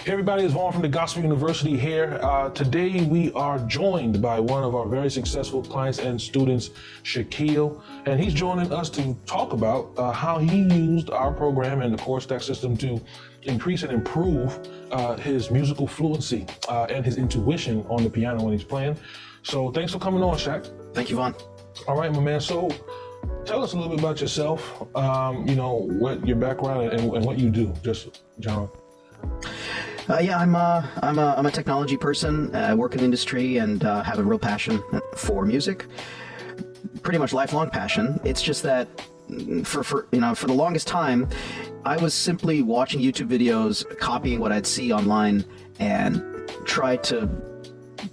Hey everybody, it's Vaughn from the Gospel University here. Today we are joined by one of our very successful clients and students, Shaquille, and he's joining us to talk about how he used our program and the Chord stack system to increase and improve his musical fluency and his intuition on the piano when he's playing. So thanks for coming on, Shak. Thank you, Vaughn. All right, my man. So tell us a little bit about yourself, what your background and what you do, just general. I'm a technology person. I work in the industry and have a real passion for music. Pretty much lifelong passion. It's just that for the longest time, I was simply watching YouTube videos, copying what I'd see online, and try to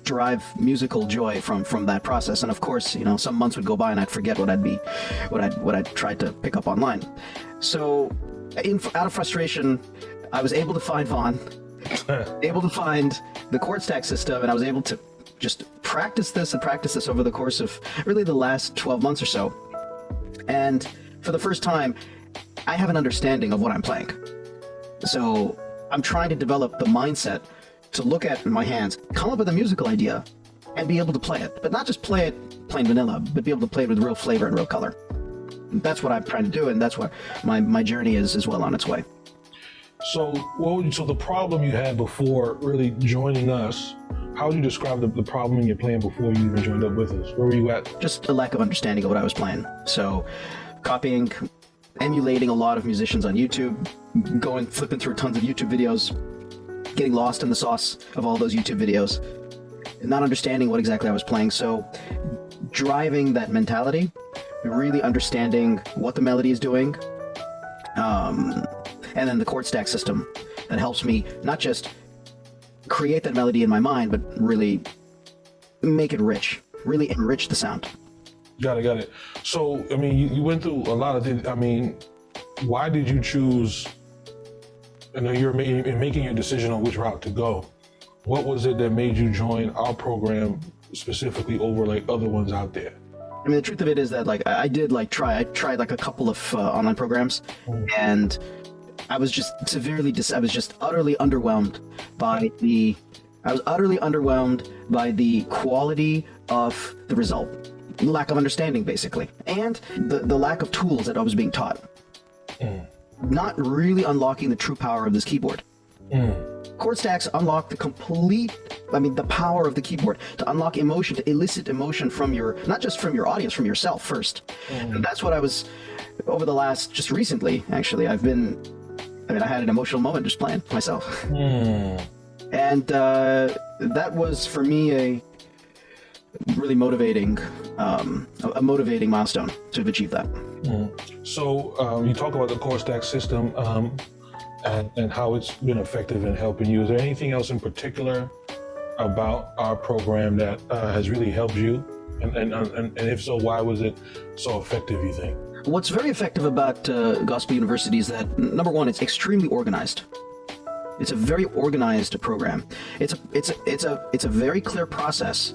derive musical joy from that process. And of course, some months would go by and I'd forget what I'd tried to pick up online. So, out of frustration, I was able to find Vaughn. Able to find the chord stack system, and I was able to just practice this over the course of really the last 12 months or so. And for the first time, I have an understanding of what I'm playing. So I'm trying to develop the mindset to look at my hands, come up with a musical idea, and be able to play it. But not just play it plain vanilla, but be able to play it with real flavor and real color. That's what I'm trying to do, and that's what my journey is well on its way. So the problem you had before really joining us, how would you describe the problem in your playing before you even joined up with us? Where were you at? Just a lack of understanding of what I was playing. So copying, emulating a lot of musicians on YouTube, flipping through tons of YouTube videos, getting lost in the sauce of all those YouTube videos, not understanding what exactly I was playing. So driving that mentality, really understanding what the melody is doing, and then the chord stack system that helps me not just create that melody in my mind, but really make it rich, really enrich the sound. Got it. So, you went through a lot of things. Why did you choose, you're making your decision on which route to go. What was it that made you join our program specifically over other ones out there? The truth of it is that I tried a couple of online programs, and I was just utterly underwhelmed by the quality of the result. Lack of understanding, basically, and the lack of tools that I was being taught. Not really unlocking the true power of this keyboard. Chord stacks unlock the power of the keyboard to unlock emotion, to elicit emotion from not just from your audience, from yourself first. And that's what I was, over the last, just recently, actually, I had an emotional moment just playing myself. And that was, for me, a really motivating milestone to have achieved that. So you talk about the chord stack system and how it's been effective in helping you. Is there anything else in particular about our program that has really helped you? And if so, why was it so effective, you think? What's very effective about Gospel University is that, number one, it's extremely organized. It's a very organized program. It's a very clear process.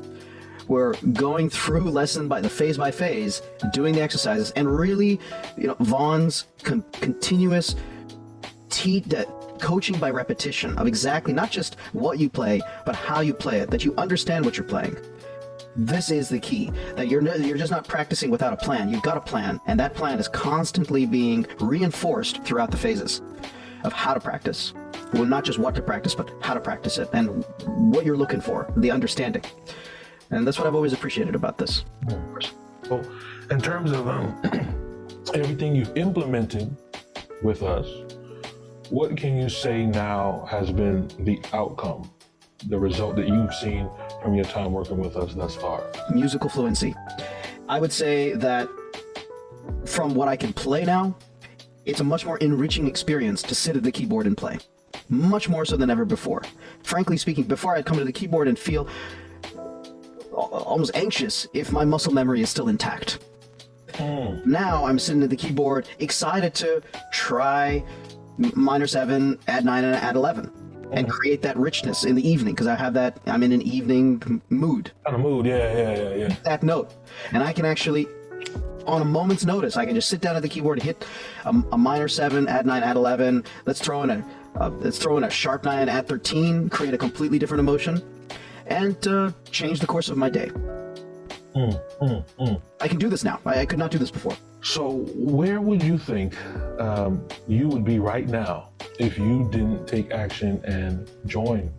We're going through lesson by phase, doing the exercises, and really, Vaughn's continuous coaching by repetition of exactly not just what you play, but how you play it, that you understand what you're playing. This is the key, that you're just not practicing without a plan. You've got a plan, and that plan is constantly being reinforced throughout the phases of how to practice. Well, not just what to practice, but how to practice it, and what you're looking for, the understanding. And that's what I've always appreciated about this. Well, in terms of everything you've implemented with us, what can you say now has been the outcome, the result that you've seen from your time working with us thus far? Musical fluency. I would say that from what I can play now, it's a much more enriching experience to sit at the keyboard and play. Much more so than ever before. Frankly speaking, before I'd come to the keyboard and feel almost anxious if my muscle memory is still intact. Now I'm sitting at the keyboard, excited to try minor 7, add 9, and add 11. And create that richness in the evening, because I'm in an evening mood. Kind of mood, yeah. That note. And I can actually, on a moment's notice, I can just sit down at the keyboard and hit a minor 7, add 9, add 11. Let's throw in Let's throw in a sharp 9 at 13, create a completely different emotion, and change the course of my day. I can do this now. I could not do this before. So where would you think you would be right now if you didn't take action and join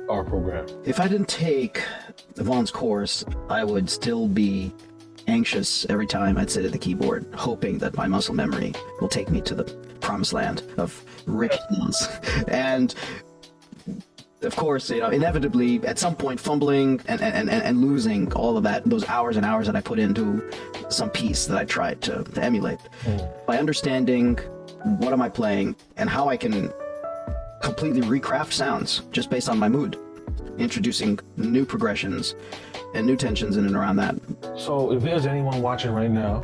our program? If I didn't take Vaughn's course, I would still be anxious every time I'd sit at the keyboard, hoping that my muscle memory will take me to the promised land of rich sounds. And of course, inevitably, at some point, fumbling and losing all of that, those hours and hours that I put into some piece that I tried to emulate. By understanding what am I playing and how I can completely recraft sounds just based on my mood, introducing new progressions and new tensions in and around that. So if there's anyone watching right now,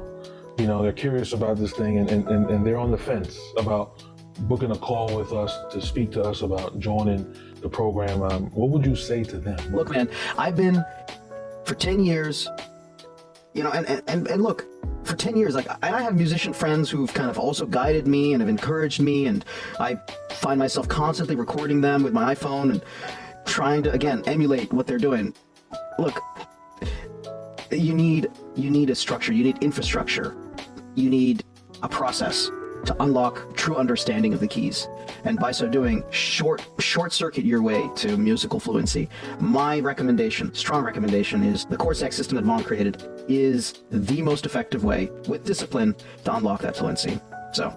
they're curious about this thing and they're on the fence about booking a call with us to speak to us about joining the program, what would you say to them? Look, man, I've been for 10 years, and look, for 10 years, I have musician friends who've kind of also guided me and have encouraged me, and I find myself constantly recording them with my iPhone and trying to, again, emulate what they're doing. Look, you need a structure, you need infrastructure, you need a process to unlock true understanding of the keys, and by so doing, short circuit your way to musical fluency. My recommendation, strong recommendation, is the chord stack system that Vaughn created is the most effective way, with discipline, to unlock that fluency. So,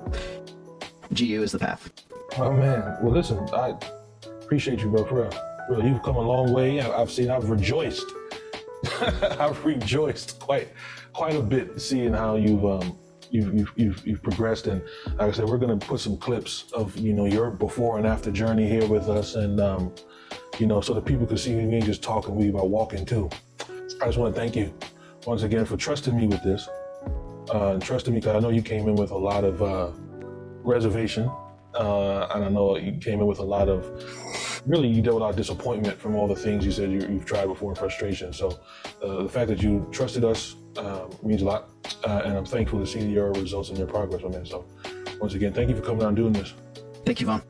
GU is the path. Oh man, well listen, I appreciate you, bro, for real. Really, you've come a long way. I've rejoiced. I've rejoiced quite a bit seeing how you've progressed, and like I said, we're gonna put some clips of your before and after journey here with us, and so that people can see we ain't just talking, we about walking too. I just want to thank you once again for trusting me with this, trusting me because I know you came in with a lot of reservation, and I know you came in with a lot of you dealt with a lot of disappointment from all the things you said you've tried before and frustration. So the fact that you trusted us means a lot, and I'm thankful to see your results and your progress, my man. So once again, thank you for coming out and doing this. Thank you, Vaughn.